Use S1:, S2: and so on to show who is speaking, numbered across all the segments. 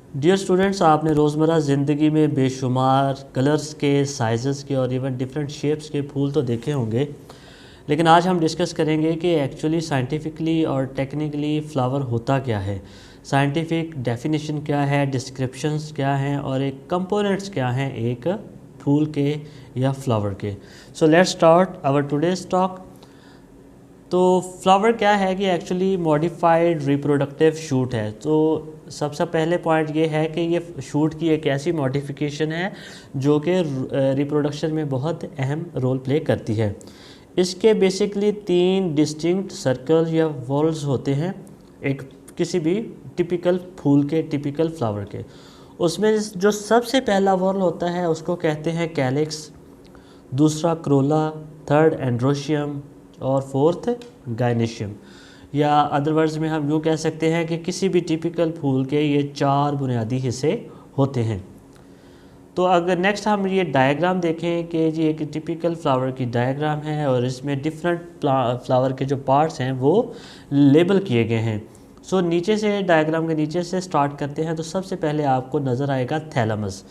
S1: Dear students, आपने रोज़मर्रा ज़िंदगी में बेशुमार कलर्स के, साइज़ेस के और इवन डिफरेंट शेप्स के फूल तो देखे होंगे, लेकिन आज हम डिस्कस करेंगे कि एक्चुअली साइंटिफिकली और टेक्निकली फ़्लावर होता क्या है, साइंटिफिक डेफिनेशन क्या है, डिस्क्रिप्शंस क्या हैं और एक कंपोनेंट्स क्या हैं एक फूल के या फ्लावर के। So let's start our today's talk. तो फ्लावर क्या है कि एक्चुअली मॉडिफाइड रिप्रोडक्टिव शूट है। तो सबसे पहले पॉइंट ये है कि ये शूट की एक ऐसी मॉडिफिकेशन है जो कि रिप्रोडक्शन में बहुत अहम रोल प्ले करती है। इसके बेसिकली 3 डिस्टिंक्ट सर्कल या वॉल्स होते हैं एक किसी भी टिपिकल फूल के, टिपिकल फ्लावर के। उसमें जो सबसे पहला वॉल होता है उसको कहते हैं कैलिक्स, दूसरा क्रोला, थर्ड एंड्रोशियम और फोर्थ गाइनेशियम। या अदर वर्ड्स में हम यूँ कह सकते हैं कि किसी भी टिपिकल फूल के ये 4 बुनियादी हिस्से होते हैं। तो अगर नेक्स्ट हम ये डायग्राम देखें कि जी एक टिपिकल फ्लावर की डायग्राम है और इसमें डिफरेंट फ्लावर के जो पार्ट्स हैं वो लेबल किए गए हैं। सो नीचे से, डायग्राम के नीचे से स्टार्ट करते हैं तो सबसे पहले आपको नज़र आएगा थैलेमस।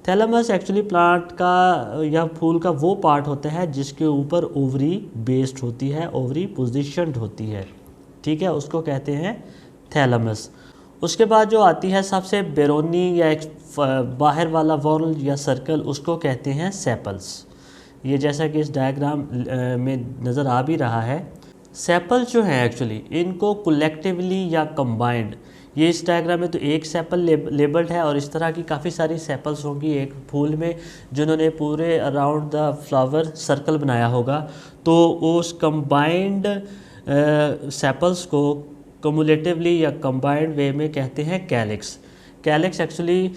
S1: थैलेमस एक्चुअली प्लांट का या फूल का वो पार्ट होता है जिसके ऊपर ओवरी बेस्ड होती है, ओवरी पोजिशनड होती है, ठीक है, उसको कहते हैं थैलेमस। उसके बाद जो आती है सबसे बेरोनी या एक बाहर वाला वॉल या सर्कल, उसको कहते हैं सेपल्स। ये जैसा कि इस डायग्राम में नज़र आ भी रहा है, सेपल्स जो हैं एक्चुअली इनको कलेक्टिवली या कंबाइंड, ये इस डायग्राम में तो एक सेपल लेबल्ड है और इस तरह की काफ़ी सारी सेपल्स होंगी एक फूल में जिन्होंने पूरे अराउंड द फ्लावर सर्कल बनाया होगा। तो उस कंबाइंड सेपल्स को कम्युलेटिवली या कंबाइंड वे में कहते हैं कैलिक्स। कैलिक्स एक्चुअली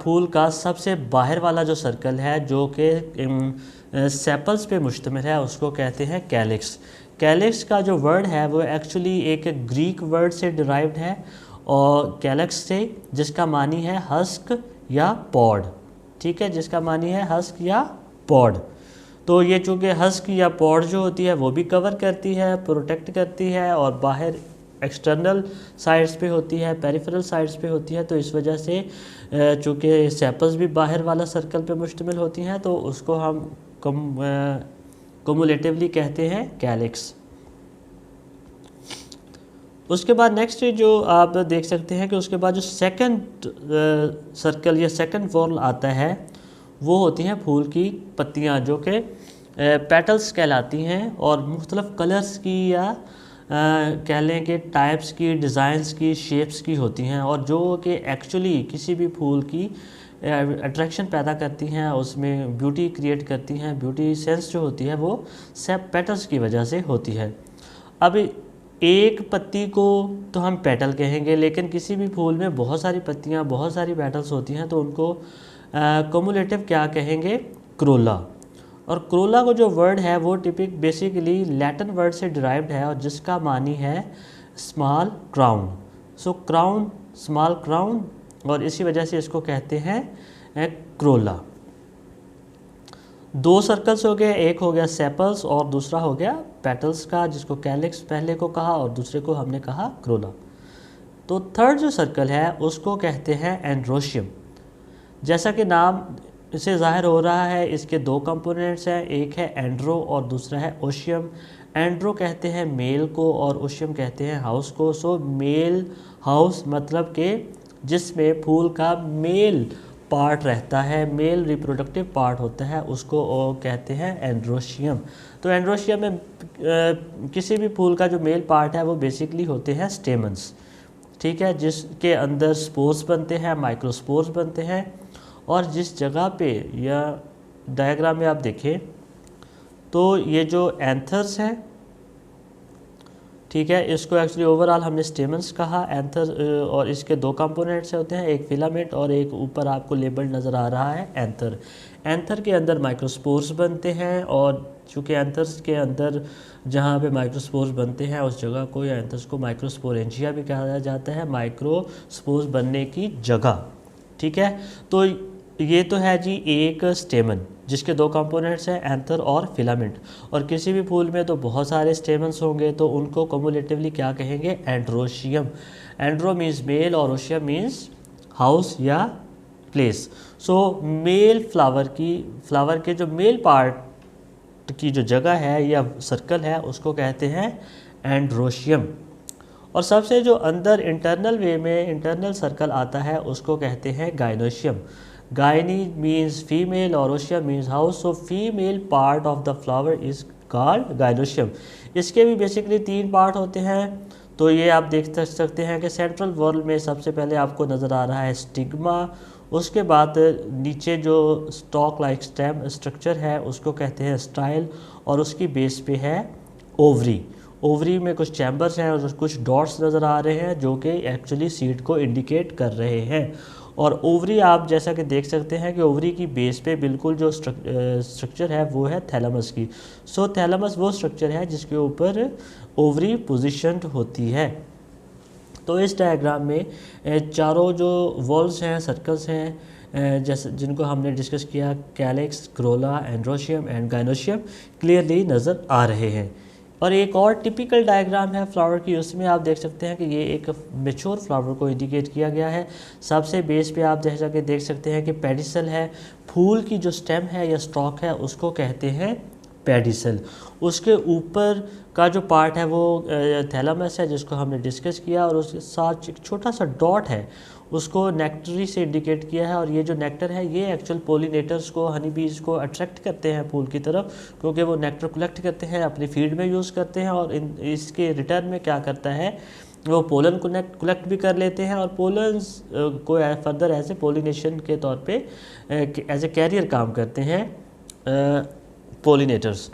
S1: फूल का सबसे बाहर वाला जो सर्कल है जो कि सेपल्स पे मुश्तमिल है उसको कहते हैं कैलिक्स। कैलिक्स का जो वर्ड है वो एक्चुअली एक ग्रीक वर्ड से डिराइव्ड है और कैलिक्स से, जिसका मानी है हस्क या पॉड, ठीक है, जिसका मानी है हस्क या पॉड। तो ये चूँकि हस्क या पॉड जो होती है वो भी कवर करती है, प्रोटेक्ट करती है और बाहर एक्सटर्नल साइड्स पे होती है, पेरिफेरल साइड्स पे होती है, तो इस वजह से चूँकि सेपल्स भी बाहर वाला सर्कल पे मुश्तमिल होती हैं तो उसको हम कम्युलेटिवली कहते हैं कैलिक्स। उसके बाद नेक्स्ट जो आप देख सकते हैं कि उसके बाद जो सेकंड सर्कल या सेकंड वॉल आता है वो होती हैं फूल की पत्तियां जो कि पेटल्स कहलाती हैं और मुख्तलिफ कलर्स की या कह लें कि टाइप्स की, डिज़ाइंस की, शेप्स की होती हैं और जो कि एक्चुअली किसी भी फूल की अट्रैक्शन पैदा करती हैं, उसमें ब्यूटी क्रिएट करती हैं। ब्यूटी सेंस जो होती है वो सब पेटल्स की वजह से होती है। अब एक पत्ती को तो हम पेटल कहेंगे, लेकिन किसी भी फूल में बहुत सारी पत्तियां, बहुत सारी पेटल्स होती हैं तो उनको कम्युलेटिव क्या कहेंगे, क्रोला। और क्रोला को जो वर्ड है वो बेसिकली लैटिन वर्ड से डिराइव्ड है और जिसका मानी है स्मॉल क्राउन। सो क्राउन, स्मॉल क्राउन, और इसी वजह से इसको कहते हैं क्रोला। 2 सर्कल्स हो गए, एक हो गया सेपल्स और दूसरा हो गया पेटल्स का, जिसको कैलिक्स पहले को कहा और दूसरे को हमने कहा क्रोला। तो थर्ड जो सर्कल है उसको कहते हैं एंड्रोशियम। जैसा कि नाम से ज़ाहिर हो रहा है इसके 2 कंपोनेंट्स हैं, एक है एंड्रो और दूसरा है ओशियम। एंड्रो कहते हैं मेल को और ओशियम कहते हैं हाउस को। सो मेल हाउस मतलब कि जिसमें फूल का मेल पार्ट रहता है, मेल रिप्रोडक्टिव पार्ट होता है, उसको कहते हैं एंड्रोशियम। तो एंड्रोशियम में किसी भी फूल का जो मेल पार्ट है वो बेसिकली होते हैं स्टेमन्स, ठीक है, जिसके अंदर स्पोर्स बनते हैं, माइक्रोस्पोर्स बनते हैं। और जिस जगह पे या डायग्राम में आप देखें तो ये जो एंथर्स हैं, ठीक है, इसको एक्चुअली ओवरऑल हमने स्टेमन्स कहा, एंथर, और इसके 2 कंपोनेंट्स होते हैं, एक फिलामेंट और एक ऊपर आपको लेबल नज़र आ रहा है एंथर। एंथर के अंदर माइक्रोस्पोर्स बनते हैं और चूँकि एंथर्स के अंदर जहाँ पे माइक्रोस्पोर्स बनते हैं उस जगह को या एंथर्स को माइक्रोस्पोरेंजिया भी कहा जाता है, माइक्रोस्पोर्स बनने की जगह, ठीक है। तो ये तो है जी एक स्टेमन जिसके 2 कंपोनेंट्स हैं, एंथर और फिलामेंट। और किसी भी फूल में तो बहुत सारे स्टेमन्स होंगे तो उनको कम्युलेटिवली क्या कहेंगे, एंड्रोशियम। एंड्रो मीन्स मेल और ओशियम मीन्स हाउस या प्लेस। सो मेल फ्लावर के जो मेल पार्ट की जो जगह है या सर्कल है उसको कहते हैं एंड्रोशियम। और सबसे जो अंदर इंटरनल वे में इंटरनल सर्कल आता है उसको कहते हैं गाइनोशियम। गाइनी मीन्स फीमेल और oecium means house. So female part of the flower is called gynoecium. इसके भी बेसिकली 3 पार्ट होते हैं। तो ये आप देख सकते हैं कि सेंट्रल वॉल में सबसे पहले आपको नज़र आ रहा है स्टिग्मा, उसके बाद नीचे जो स्टॉक लाइक स्टेम स्ट्रक्चर है उसको कहते हैं स्टाइल, और उसकी बेस पे है ओवरी। ओवरी में कुछ चैम्बर्स हैं और कुछ डॉट्स नज़र आ रहे हैं जो कि एक्चुअली सीड को इंडिकेट कर रहे हैं। और ओवरी आप जैसा कि देख सकते हैं कि ओवरी की बेस पे बिल्कुल जो स्ट्रक्चर है वो है थैलेमस की। सो थैलेमस वो स्ट्रक्चर है जिसके ऊपर ओवरी पोजीशन्ड होती है। तो इस डायग्राम में चारों जो वॉल्स हैं, सर्कल्स हैं, जैसे जिनको हमने डिस्कस किया, calyx, Corolla, androecium and gynoecium, clearly नज़र आ रहे हैं। और एक और टिपिकल डायग्राम है फ्लावर की, उसमें आप देख सकते हैं कि ये एक मैच्योर फ्लावर को इंडिकेट किया गया है। सबसे बेस पे आप जैसा कि देख सकते हैं कि पेडिसल है, फूल की जो स्टेम है या स्टॉक है उसको कहते हैं पेडिसल। उसके ऊपर का जो पार्ट है वो थैलेमस है जिसको हमने डिस्कस किया, और उसके साथ एक छोटा सा डॉट है उसको नेक्टरी से इंडिकेट किया है। और ये जो नेक्टर है ये एक्चुअल पोलिनेटर्स को, हनी बीज को अट्रैक्ट करते हैं फूल की तरफ, क्योंकि वो नेक्टर कलेक्ट करते हैं, अपनी फीड में यूज़ करते हैं, और इसके रिटर्न में क्या करता है वो पोलन कलेक्ट भी कर लेते हैं, और पोलन्स को फर्दर एज ए पोलिनेशन के तौर पे एज ए कैरियर काम करते हैं पोलिनेटर्स।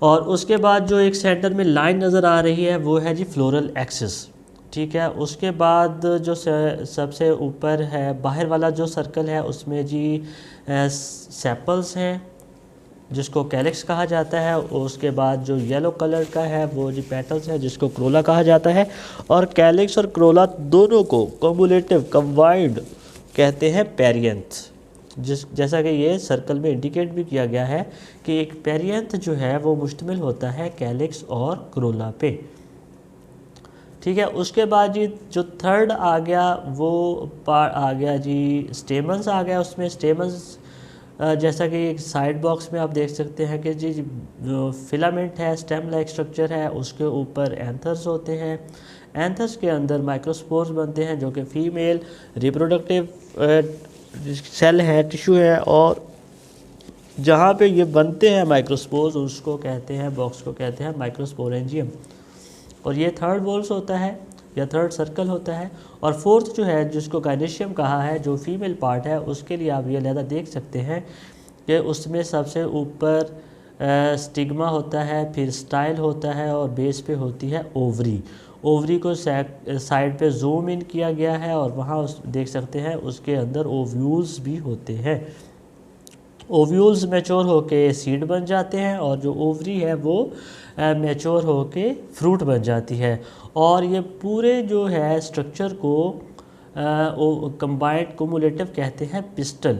S1: और उसके बाद जो एक सेंटर में लाइन नज़र आ रही है वो है जी फ्लोरल एक्सिस, ठीक है। उसके बाद जो सबसे ऊपर है बाहर वाला जो सर्कल है उसमें जी सेपल्स हैं जिसको कैलिक्स कहा जाता है। उसके बाद जो येलो कलर का है वो जी पेटल्स है जिसको क्रोला कहा जाता है। और कैलिक्स और क्रोला दोनों को कम्युलेटिव कंबाइंड कहते हैं पेरियंथ। जैसा कि ये सर्कल में इंडिकेट भी किया गया है कि एक पेरियंथ जो है वो मुश्तमिल होता है कैलिक्स और क्रोला पे, ठीक है। उसके बाद जी जो थर्ड आ गया वो आ गया जी स्टेमन्स आ गया। उसमें स्टेमन्स जैसा कि एक साइड बॉक्स में आप देख सकते हैं कि जी जो फिलामेंट है, स्टेम लाइक स्ट्रक्चर है, उसके ऊपर एंथर्स होते हैं। एंथर्स के अंदर माइक्रोस्पोर्स बनते हैं जो कि फीमेल रिप्रोडक्टिव सेल है, टिश्यू है, और जहाँ पे ये बनते हैं माइक्रोस्पोर्स उसको कहते हैं, बॉक्स को कहते हैं माइक्रोस्पोरेंजियम। और ये थर्ड वॉल्स होता है या थर्ड सर्कल होता है। और फोर्थ जो है जिसको गाइनोशियम कहा है, जो फीमेल पार्ट है, उसके लिए आप ये अलग देख सकते हैं कि उसमें सबसे ऊपर स्टिग्मा होता है, फिर स्टाइल होता है, और बेस पे होती है ओवरी। ओवरी को साइड पे जूम इन किया गया है और वहाँ देख सकते हैं उसके अंदर ओव्यूल्स भी होते हैं। ओव्यूल्स मैच्योर होके सीड बन जाते हैं, और जो ओवरी है वो मैच्योर होके फ्रूट बन जाती है। और ये पूरे जो है स्ट्रक्चर को कंबाइंड कुमुलेटिव कहते हैं पिस्टल।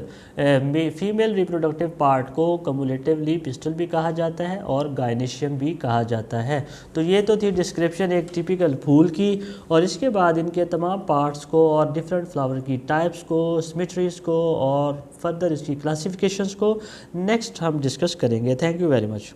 S1: फीमेल रिप्रोडक्टिव पार्ट को कमुलेटिवली पिस्टल भी कहा जाता है और गाइनेशियम भी कहा जाता है। तो ये तो थी डिस्क्रिप्शन एक टिपिकल फूल की, और इसके बाद इनके तमाम पार्ट्स को और डिफरेंट फ्लावर की टाइप्स को, सिमेट्रीज को, और फर्दर इसकी क्लासिफिकेशंस को नेक्स्ट हम डिस्कस करेंगे। Thank you very much.